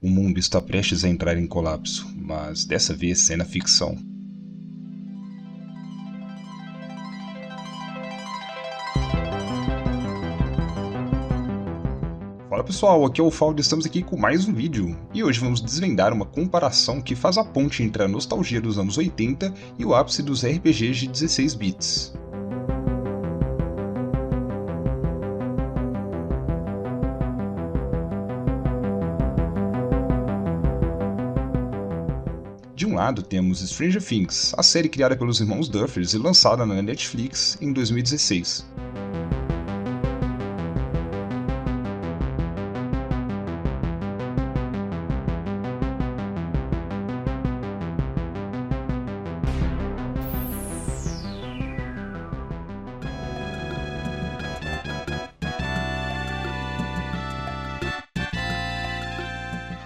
O mundo está prestes a entrar em colapso, mas dessa vez é na ficção. Fala pessoal, aqui é o Faldo e estamos aqui com mais um vídeo. E hoje vamos desvendar uma comparação que faz a ponte entre a nostalgia dos anos 80 e o ápice dos RPGs de 16 bits. De um lado temos Stranger Things, a série criada pelos irmãos Duffers e lançada na Netflix em 2016.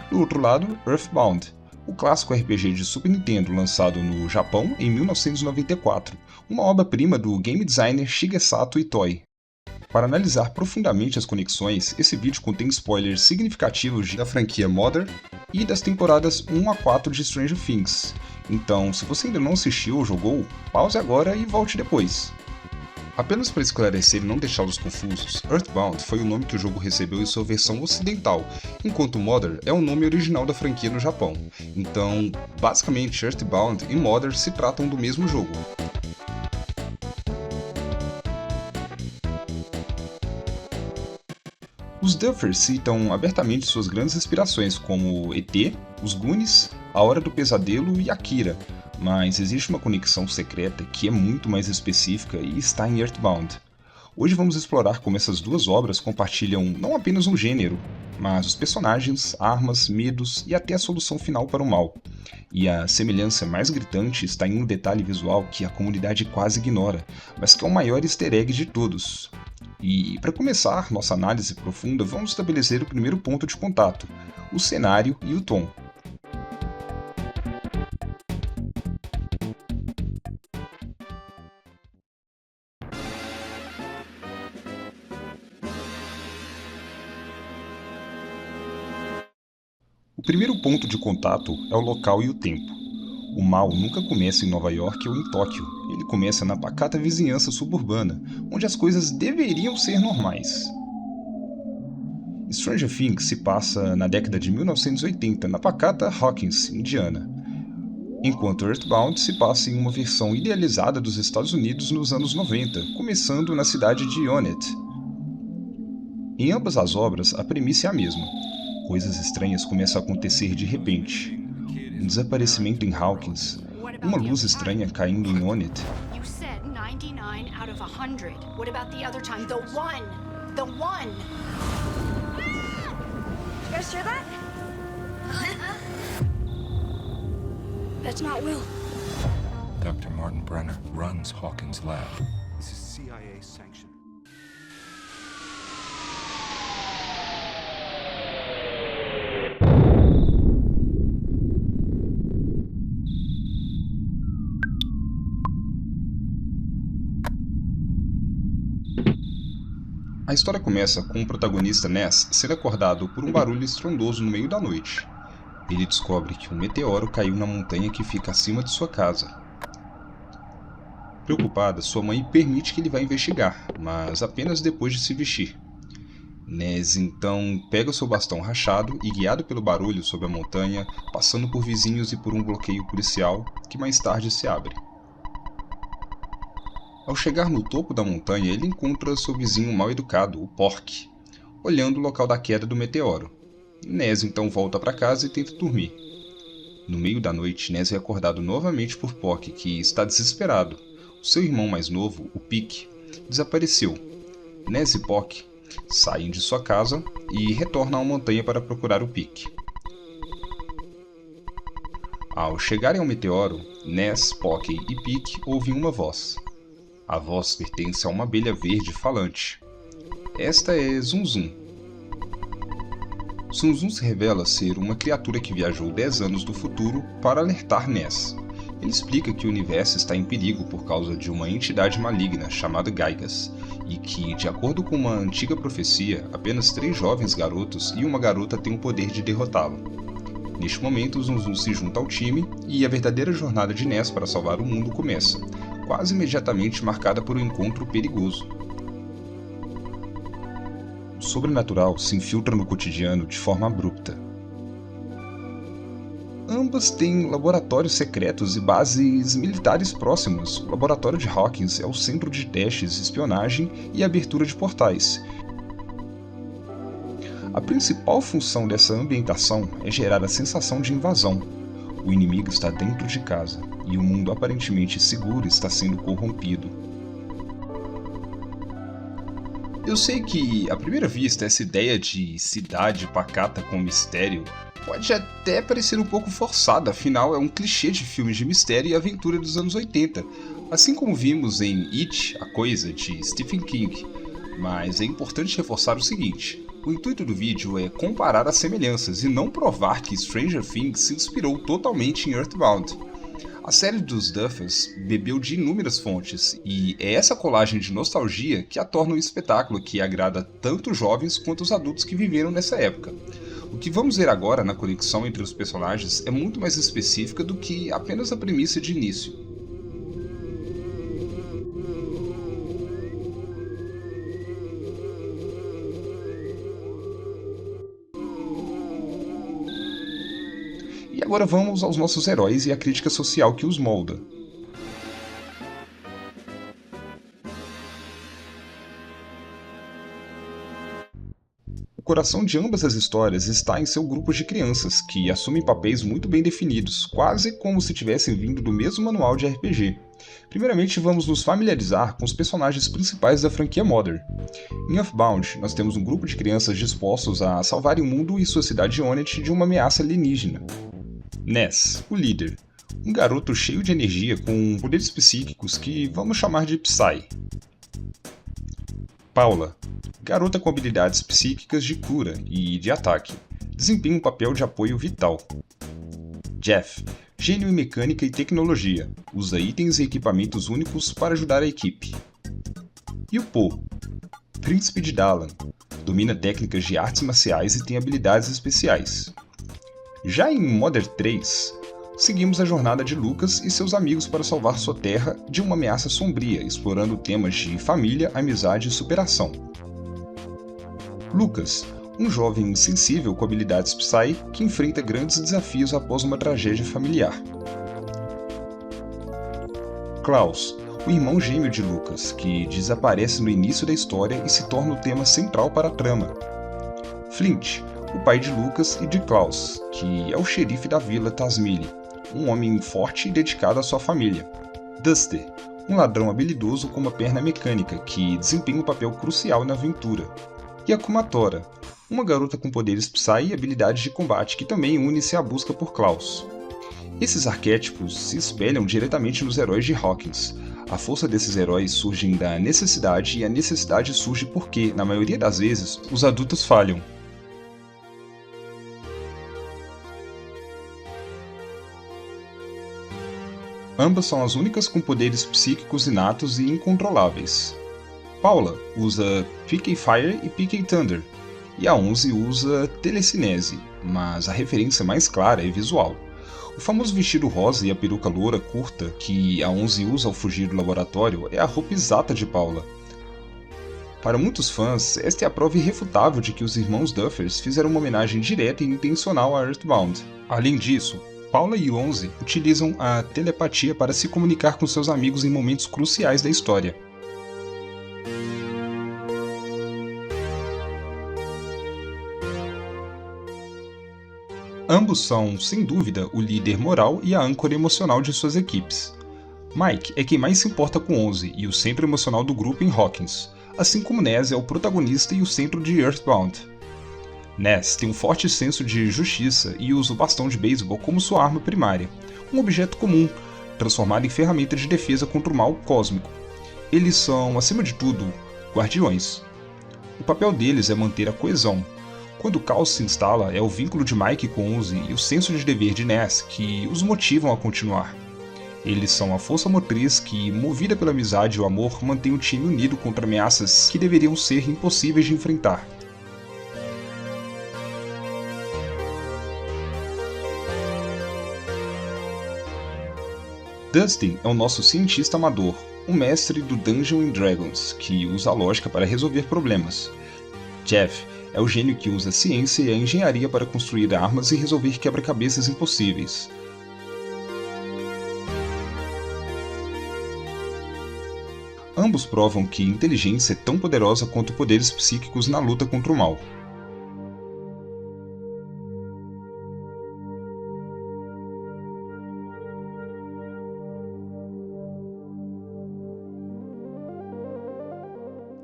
Do outro lado, Earthbound, o clássico RPG de Super Nintendo lançado no Japão em 1994, uma obra-prima do game designer Shigesato Itoi. Para analisar profundamente as conexões, esse vídeo contém spoilers significativos da franquia Mother e das temporadas 1 a 4 de Stranger Things. Então, se você ainda não assistiu ou jogou, pause agora e volte depois. Apenas para esclarecer e não deixá-los confusos, Earthbound foi o nome que o jogo recebeu em sua versão ocidental, enquanto Mother é o nome original da franquia no Japão. Então, basicamente, Earthbound e Mother se tratam do mesmo jogo. Os Duffers citam abertamente suas grandes inspirações, como ET, Os Goonies, A Hora do Pesadelo e Akira, mas existe uma conexão secreta que é muito mais específica e está em Earthbound. Hoje vamos explorar como essas duas obras compartilham não apenas um gênero, mas os personagens, armas, medos e até a solução final para o mal. E a semelhança mais gritante está em um detalhe visual que a comunidade quase ignora, mas que é o maior easter egg de todos. E para começar nossa análise profunda, vamos estabelecer o primeiro ponto de contato, o cenário e o tom. O primeiro ponto de contato é o local e o tempo. O mal nunca começa em Nova York ou em Tóquio, ele começa na pacata vizinhança suburbana, onde as coisas deveriam ser normais. Stranger Things se passa na década de 1980, na pacata Hawkins, Indiana, enquanto Earthbound se passa em uma versão idealizada dos Estados Unidos nos anos 90, começando na cidade de Onett. Em ambas as obras, a premissa é a mesma. Coisas estranhas começam a acontecer de repente. Um desaparecimento em Hawkins, uma luz estranha caindo em Onett. You said 99 out of 100. What about the other time? The one! The one! You guys hear that? That's not Will. Dr. Martin Brenner runs Hawkins' lab. This is CIA sanctioned. A história começa com o protagonista Ness ser acordado por um barulho estrondoso no meio da noite. Ele descobre que um meteoro caiu na montanha que fica acima de sua casa. Preocupada, sua mãe permite que ele vá investigar, mas apenas depois de se vestir. Ness então pega seu bastão rachado e, guiado pelo barulho sob a montanha, passando por vizinhos e por um bloqueio policial, que mais tarde se abre. Ao chegar no topo da montanha, ele encontra seu vizinho mal educado, o Pork, olhando o local da queda do meteoro. Ness então volta para casa e tenta dormir. No meio da noite, Ness é acordado novamente por Pork, que está desesperado. O seu irmão mais novo, o Pick, desapareceu. Ness e Pork saem de sua casa e retornam à montanha para procurar o Pick. Ao chegarem ao meteoro, Ness, Pork e Pick ouvem uma voz. A voz pertence a uma abelha verde falante. Esta é Zum Zum. Zum Zum se revela ser uma criatura que viajou 10 anos do futuro para alertar Ness. Ele explica que o universo está em perigo por causa de uma entidade maligna chamada Gaigas, e que, de acordo com uma antiga profecia, apenas 3 jovens garotos e uma garota têm o poder de derrotá-lo. Neste momento, Zunzun se junta ao time e a verdadeira jornada de Ness para salvar o mundo começa, quase imediatamente marcada por um encontro perigoso. O sobrenatural se infiltra no cotidiano de forma abrupta. Ambas têm laboratórios secretos e bases militares próximas. O laboratório de Hawkins é o centro de testes, espionagem e abertura de portais. A principal função dessa ambientação é gerar a sensação de invasão. O inimigo está dentro de casa e o mundo aparentemente seguro está sendo corrompido. Eu sei que, à primeira vista, essa ideia de cidade pacata com mistério pode até parecer um pouco forçada, afinal é um clichê de filmes de mistério e aventura dos anos 80, assim como vimos em It, a Coisa, de Stephen King. Mas é importante reforçar o seguinte: o intuito do vídeo é comparar as semelhanças e não provar que Stranger Things se inspirou totalmente em Earthbound. A série dos Duffers bebeu de inúmeras fontes, e é essa colagem de nostalgia que a torna um espetáculo que agrada tanto os jovens quanto os adultos que viveram nessa época. O que vamos ver agora na conexão entre os personagens é muito mais específica do que apenas a premissa de início. E agora vamos aos nossos heróis e à crítica social que os molda. O coração de ambas as histórias está em seu grupo de crianças, que assumem papéis muito bem definidos, quase como se tivessem vindo do mesmo manual de RPG. Primeiramente, vamos nos familiarizar com os personagens principais da franquia Mother. Em Earthbound, nós temos um grupo de crianças dispostos a salvarem o mundo e sua cidade Onett de uma ameaça alienígena. Ness, o líder, um garoto cheio de energia com poderes psíquicos que vamos chamar de Psy. Paula, garota com habilidades psíquicas de cura e de ataque, desempenha um papel de apoio vital. Jeff, gênio em mecânica e tecnologia, usa itens e equipamentos únicos para ajudar a equipe. E o Po, príncipe de Dahlan, domina técnicas de artes marciais e tem habilidades especiais. Já em Mother 3, seguimos a jornada de Lucas e seus amigos para salvar sua terra de uma ameaça sombria, explorando temas de família, amizade e superação. Lucas, um jovem sensível com habilidades Psy que enfrenta grandes desafios após uma tragédia familiar. Klaus, o irmão gêmeo de Lucas, que desaparece no início da história e se torna o tema central para a trama. Flint, o pai de Lucas e de Klaus, que é o xerife da vila Tazmily, um homem forte e dedicado à sua família. Duster, um ladrão habilidoso com uma perna mecânica, que desempenha um papel crucial na aventura. E a Kumatora, uma garota com poderes Psy e habilidades de combate que também une-se à busca por Klaus. Esses arquétipos se espelham diretamente nos heróis de Hawkins. A força desses heróis surge da necessidade e a necessidade surge porque, na maioria das vezes, os adultos falham. Ambas são as únicas com poderes psíquicos inatos e incontroláveis. Paula usa PK Fire e PK Thunder, e a 11 usa telecinese, mas a referência mais clara é visual. O famoso vestido rosa e a peruca loura curta que a 11 usa ao fugir do laboratório é a roupa exata de Paula. Para muitos fãs, esta é a prova irrefutável de que os irmãos Duffers fizeram uma homenagem direta e intencional a Earthbound. Além disso, Paula e 11 utilizam a telepatia para se comunicar com seus amigos em momentos cruciais da história. Ambos são, sem dúvida, o líder moral e a âncora emocional de suas equipes. Mike é quem mais se importa com 11 e o centro emocional do grupo em Hawkins, assim como Ness é o protagonista e o centro de Earthbound. Ness tem um forte senso de justiça e usa o bastão de beisebol como sua arma primária, um objeto comum, transformado em ferramenta de defesa contra o mal cósmico. Eles são, acima de tudo, guardiões. O papel deles é manter a coesão. Quando o caos se instala, é o vínculo de Mike com 11 e o senso de dever de Ness que os motivam a continuar. Eles são a força motriz que, movida pela amizade e o amor, mantém o time unido contra ameaças que deveriam ser impossíveis de enfrentar. Dustin é o nosso cientista amador, um mestre do Dungeons & Dragons, que usa a lógica para resolver problemas. Jeff é o gênio que usa a ciência e a engenharia para construir armas e resolver quebra-cabeças impossíveis. Ambos provam que inteligência é tão poderosa quanto poderes psíquicos na luta contra o mal.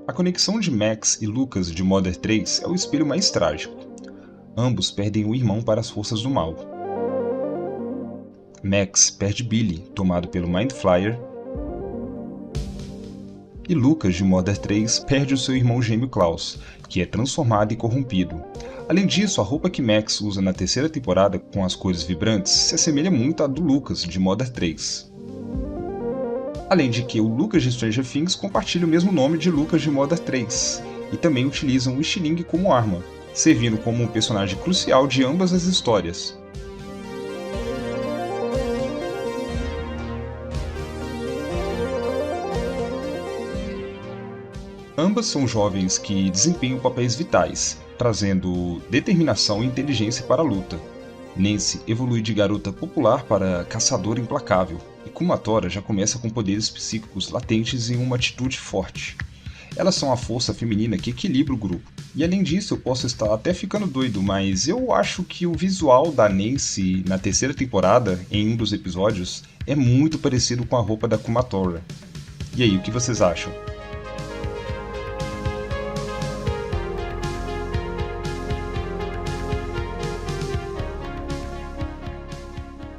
A conexão de Max e Lucas de Mother 3 é o espelho mais trágico. Ambos perdem o irmão para as forças do mal. Max perde Billy, tomado pelo Mind Flayer, e Lucas de Mother 3 perde o seu irmão gêmeo Klaus, que é transformado e corrompido. Além disso, a roupa que Max usa na terceira temporada, com as cores vibrantes, se assemelha muito à do Lucas de Mother 3. Além de que o Lucas de Stranger Things compartilha o mesmo nome de Lucas de Mother 3, e também utilizam o estilingue como arma, servindo como um personagem crucial de ambas as histórias. Ambas são jovens que desempenham papéis vitais, trazendo determinação e inteligência para a luta. Nancy evolui de garota popular para caçadora implacável, e Kumatora já começa com poderes psíquicos latentes e uma atitude forte. Elas são a força feminina que equilibra o grupo. E além disso, eu posso estar até ficando doido, mas eu acho que o visual da Nancy na terceira temporada, em um dos episódios, é muito parecido com a roupa da Kumatora. E aí, o que vocês acham?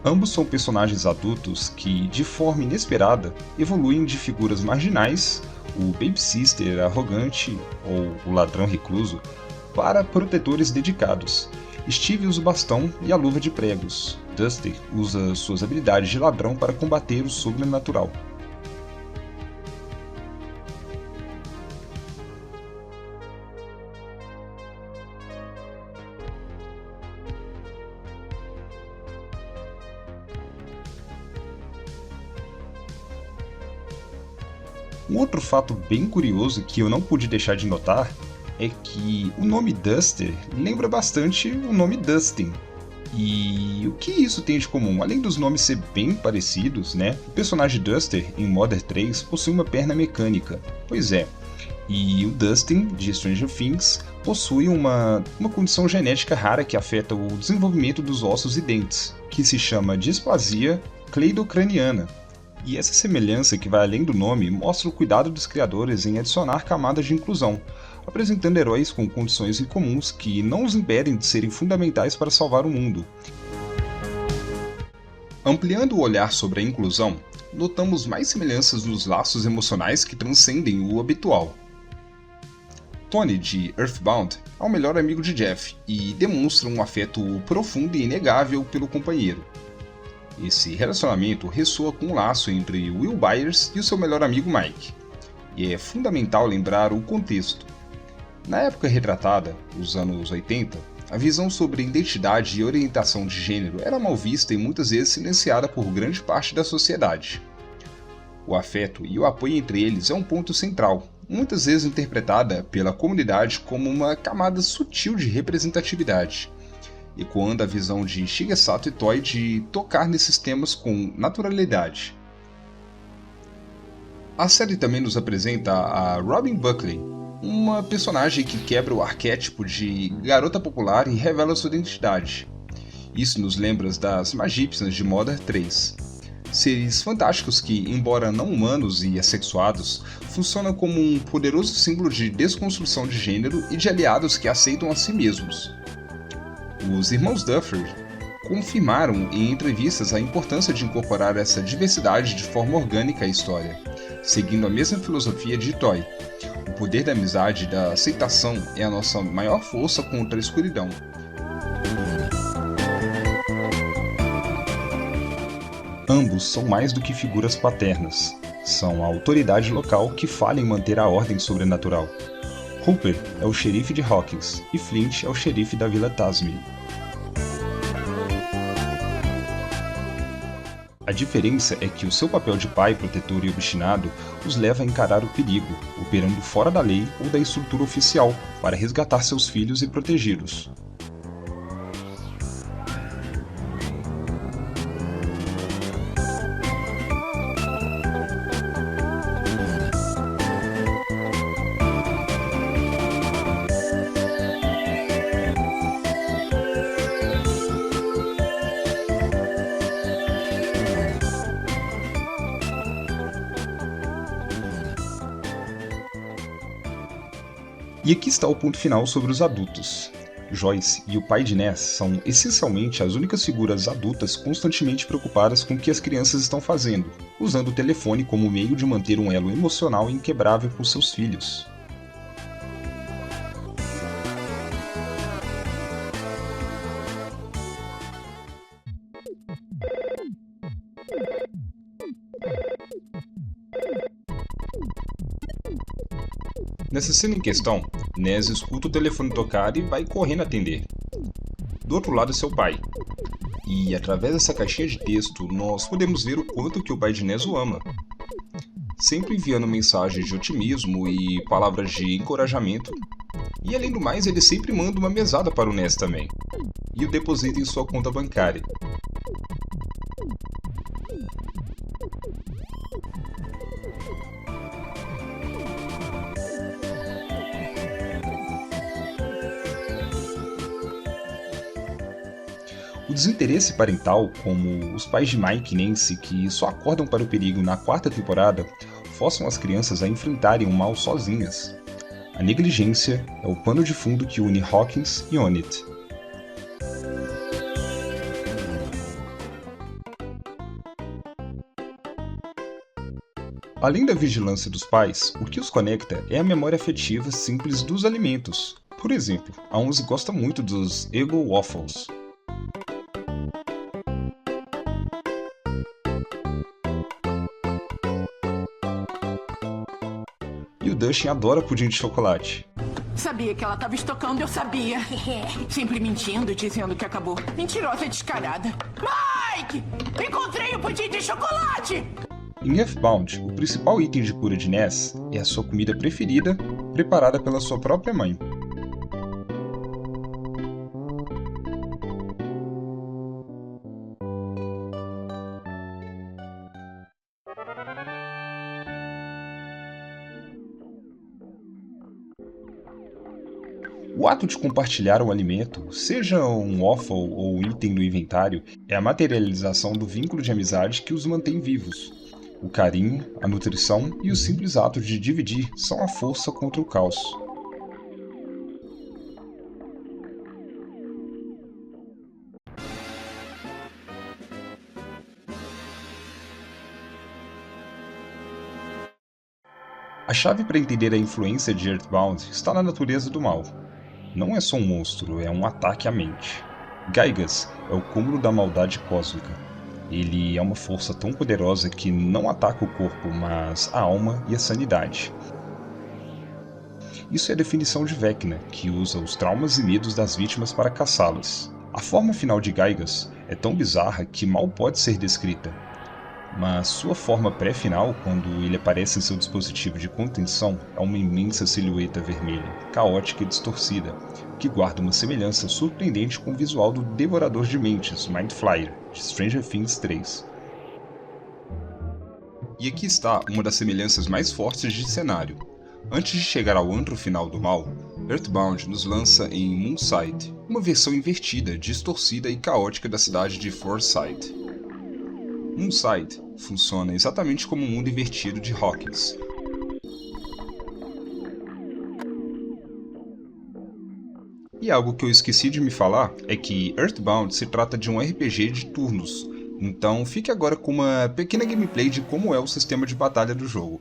Ambos são personagens adultos que, de forma inesperada, evoluem de figuras marginais, o babysitter arrogante ou o ladrão recluso, para protetores dedicados. Steve usa o bastão e a luva de pregos. Dusty usa suas habilidades de ladrão para combater o sobrenatural. Um outro fato bem curioso que eu não pude deixar de notar é que o nome Duster lembra bastante o nome Dustin. E o que isso tem de comum? Além dos nomes ser bem parecidos, né? O personagem Duster em Mother 3 possui uma perna mecânica. Pois é, e o Dustin de Stranger Things possui uma condição genética rara que afeta o desenvolvimento dos ossos e dentes, que se chama displasia cleidocraniana. E essa semelhança que vai além do nome mostra o cuidado dos criadores em adicionar camadas de inclusão, apresentando heróis com condições incomuns que não os impedem de serem fundamentais para salvar o mundo. Ampliando o olhar sobre a inclusão, notamos mais semelhanças nos laços emocionais que transcendem o habitual. Tony, de Earthbound, é o melhor amigo de Jeff e demonstra um afeto profundo e inegável pelo companheiro. Esse relacionamento ressoa com um laço entre Will Byers e o seu melhor amigo Mike, e é fundamental lembrar o contexto. Na época retratada, os anos 80, a visão sobre identidade e orientação de gênero era mal vista e muitas vezes silenciada por grande parte da sociedade. O afeto e o apoio entre eles é um ponto central, muitas vezes interpretada pela comunidade como uma camada sutil de representatividade, ecoando a visão de Shigesato Itoi de tocar nesses temas com naturalidade. A série também nos apresenta a Robin Buckley, uma personagem que quebra o arquétipo de garota popular e revela sua identidade. Isso nos lembra das Magípsias de Mother 3. Seres fantásticos que, embora não humanos e assexuados, funcionam como um poderoso símbolo de desconstrução de gênero e de aliados que aceitam a si mesmos. Os irmãos Duffer confirmaram em entrevistas a importância de incorporar essa diversidade de forma orgânica à história, seguindo a mesma filosofia de Itoi. O poder da amizade e da aceitação é a nossa maior força contra a escuridão. Ambos são mais do que figuras paternas. São a autoridade local que falha em manter a ordem sobrenatural. Hooper é o xerife de Hawkins e Flint é o xerife da Vila Tazmily. A A diferença é que o seu papel de pai protetor e obstinado os leva a encarar o perigo, operando fora da lei ou da estrutura oficial, para resgatar seus filhos e protegê-los. E aqui está o ponto final sobre os adultos. Joyce e o pai de Ness são essencialmente as únicas figuras adultas constantemente preocupadas com o que as crianças estão fazendo, usando o telefone como meio de manter um elo emocional inquebrável com seus filhos. Nessa cena em questão, Ness escuta o telefone tocar e vai correndo atender. Do outro lado é seu pai. E através dessa caixinha de texto, nós podemos ver o quanto que o pai de Ness o ama. Sempre enviando mensagens de otimismo e palavras de encorajamento. E além do mais, ele sempre manda uma mesada para o Ness também. E o deposita em sua conta bancária. O desinteresse parental, como os pais de Mike e Nancy que só acordam para o perigo na 4ª temporada, forçam as crianças a enfrentarem o mal sozinhas. A negligência é o pano de fundo que une Hawkins e Onit. Além da vigilância dos pais, o que os conecta é a memória afetiva simples dos alimentos. Por exemplo, a 11 gosta muito dos Eggo Waffles. E o Dustin adora pudim de chocolate. Sabia que ela estava estocando, eu sabia. Sempre mentindo, dizendo que acabou. Mentirosa descarada. Mike! Encontrei o pudim de chocolate! Em Earthbound, o principal item de cura de Ness é a sua comida preferida, preparada pela sua própria mãe. O ato de compartilhar um alimento, seja um waffle ou um item do inventário, é a materialização do vínculo de amizade que os mantém vivos. O carinho, a nutrição e o simples ato de dividir são a força contra o caos. A chave para entender a influência de Earthbound está na natureza do mal. Não é só um monstro, é um ataque à mente. Gygas é o cúmulo da maldade cósmica. Ele é uma força tão poderosa que não ataca o corpo, mas a alma e a sanidade. Isso é a definição de Vecna, que usa os traumas e medos das vítimas para caçá-las. A forma final de Gygas é tão bizarra que mal pode ser descrita. Mas sua forma pré-final, quando ele aparece em seu dispositivo de contenção, é uma imensa silhueta vermelha, caótica e distorcida, que guarda uma semelhança surpreendente com o visual do Devorador de Mentes, Mind Flayer, de Stranger Things 3. E aqui está uma das semelhanças mais fortes de cenário. Antes de chegar ao antro final do mal, Earthbound nos lança em Moonside, uma versão invertida, distorcida e caótica da cidade de Forsyth. Moonside funciona exatamente como o mundo invertido de Hawkins. E algo que eu esqueci de me falar é que Earthbound se trata de um RPG de turnos, então fique agora com uma pequena gameplay de como é o sistema de batalha do jogo.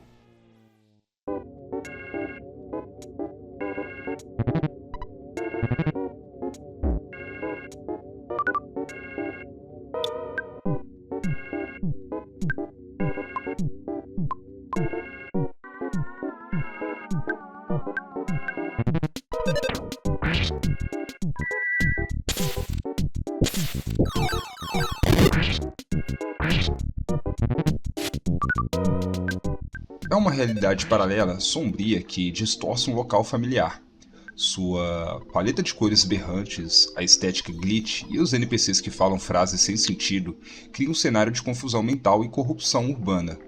é uma realidade paralela sombria que distorce um local familiar. Sua paleta de cores berrantes, a estética glitch e os NPCs que falam frases sem sentido criam um cenário de confusão mental e corrupção urbana,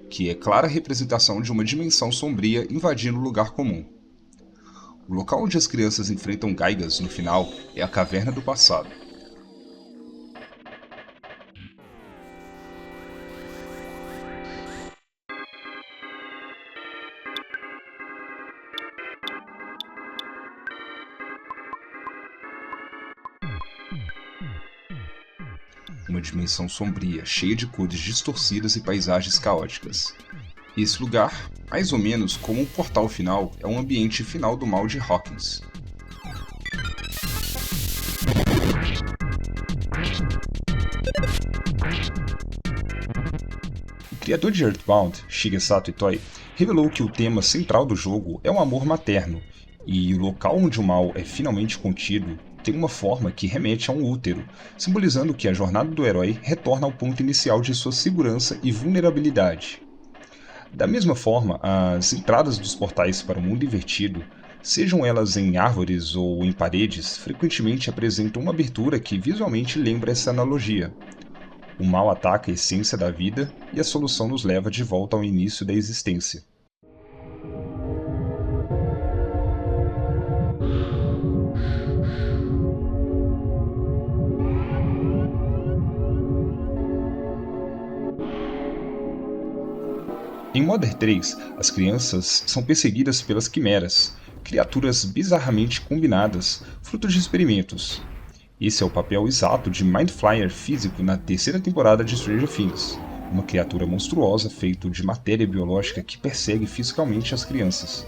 que é clara representação de uma dimensão sombria invadindo o lugar comum. O local onde as crianças enfrentam Gaigas no final é a Caverna do Passado. Uma dimensão sombria, cheia de cores distorcidas e paisagens caóticas. Esse lugar, mais ou menos como um portal final, é um ambiente final do mal de Hawkins. O criador de Earthbound, Shigesato Itoi, revelou que o tema central do jogo é um amor materno, e o local onde o mal é finalmente contido tem uma forma que remete a um útero, simbolizando que a jornada do herói retorna ao ponto inicial de sua segurança e vulnerabilidade. Da mesma forma, as entradas dos portais para o mundo invertido, sejam elas em árvores ou em paredes, frequentemente apresentam uma abertura que visualmente lembra essa analogia. O mal ataca a essência da vida e a solução nos leva de volta ao início da existência. Em Mother 3, as crianças são perseguidas pelas quimeras, criaturas bizarramente combinadas, fruto de experimentos. Esse é o papel exato de Mind Flayer físico na terceira temporada de Stranger Things, uma criatura monstruosa feita de matéria biológica que persegue fisicamente as crianças.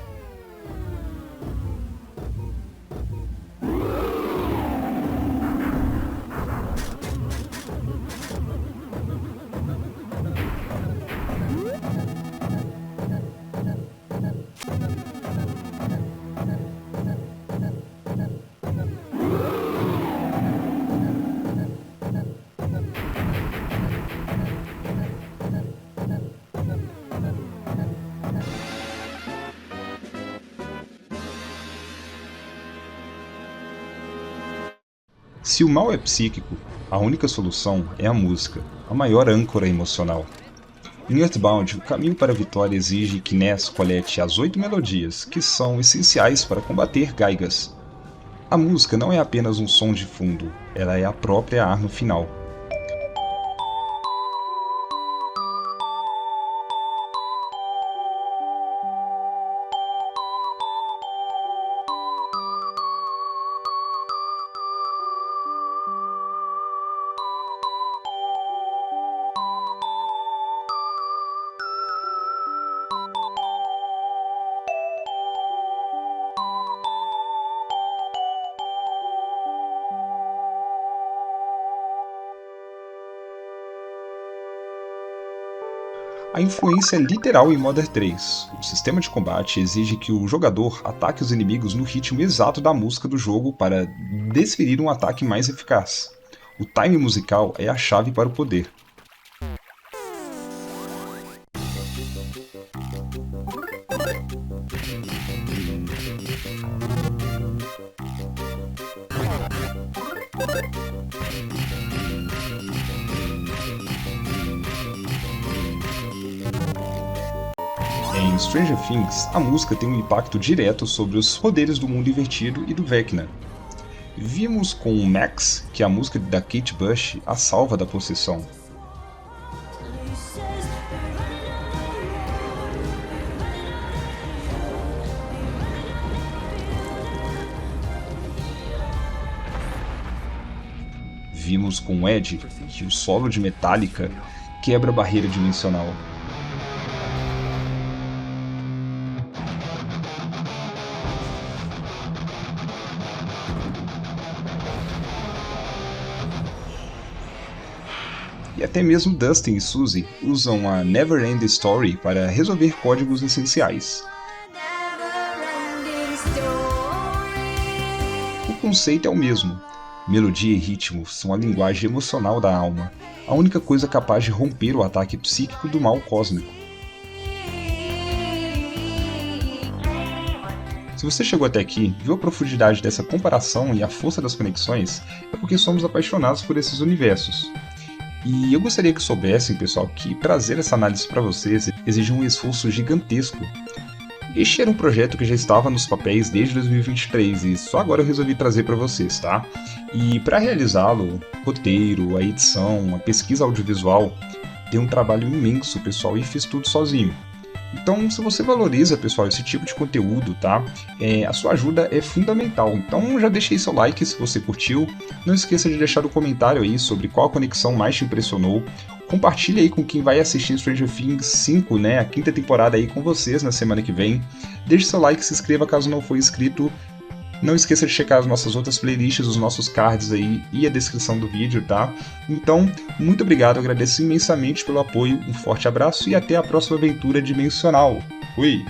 Se o mal é psíquico, a única solução é a música, a maior âncora emocional. Em Earthbound, o caminho para a vitória exige que Ness colete as 8 melodias, que são essenciais para combater Gaigas. A música não é apenas um som de fundo, ela é a própria arma final. A influência é literal em Mother 3. O sistema de combate exige que o jogador ataque os inimigos no ritmo exato da música do jogo para desferir um ataque mais eficaz. O time musical é a chave para o poder. Em Stranger Things, a música tem um impacto direto sobre os poderes do mundo invertido e do Vecna. Vimos com Max que a música da Kate Bush a salva da possessão. Vimos com Ed que o solo de Metallica quebra a barreira dimensional. E até mesmo Dustin e Suzy usam a Never End Story para resolver códigos essenciais. O conceito é o mesmo. Melodia e ritmo são a linguagem emocional da alma, a única coisa capaz de romper o ataque psíquico do mal cósmico. Se você chegou até aqui, viu a profundidade dessa comparação e a força das conexões, é porque somos apaixonados por esses universos. E eu gostaria que soubessem, pessoal, que trazer essa análise para vocês exige um esforço gigantesco. Este era um projeto que já estava nos papéis desde 2023 e só agora eu resolvi trazer para vocês, tá? E para realizá-lo, o roteiro, a edição, a pesquisa audiovisual, deu um trabalho imenso, pessoal, e fiz tudo sozinho. Então, se você valoriza, pessoal, esse tipo de conteúdo, tá? A sua ajuda é fundamental. Então, já deixei seu like se você curtiu. Não esqueça de deixar o comentário aí sobre qual conexão mais te impressionou. Compartilhe aí com quem vai assistir Stranger Things 5, né? A 5ª temporada aí com vocês na semana que vem. Deixe seu like, se inscreva caso não for inscrito. Não esqueça de checar as nossas outras playlists, os nossos cards aí e a descrição do vídeo, tá? Então, muito obrigado, agradeço imensamente pelo apoio, um forte abraço e até a próxima aventura dimensional. Fui!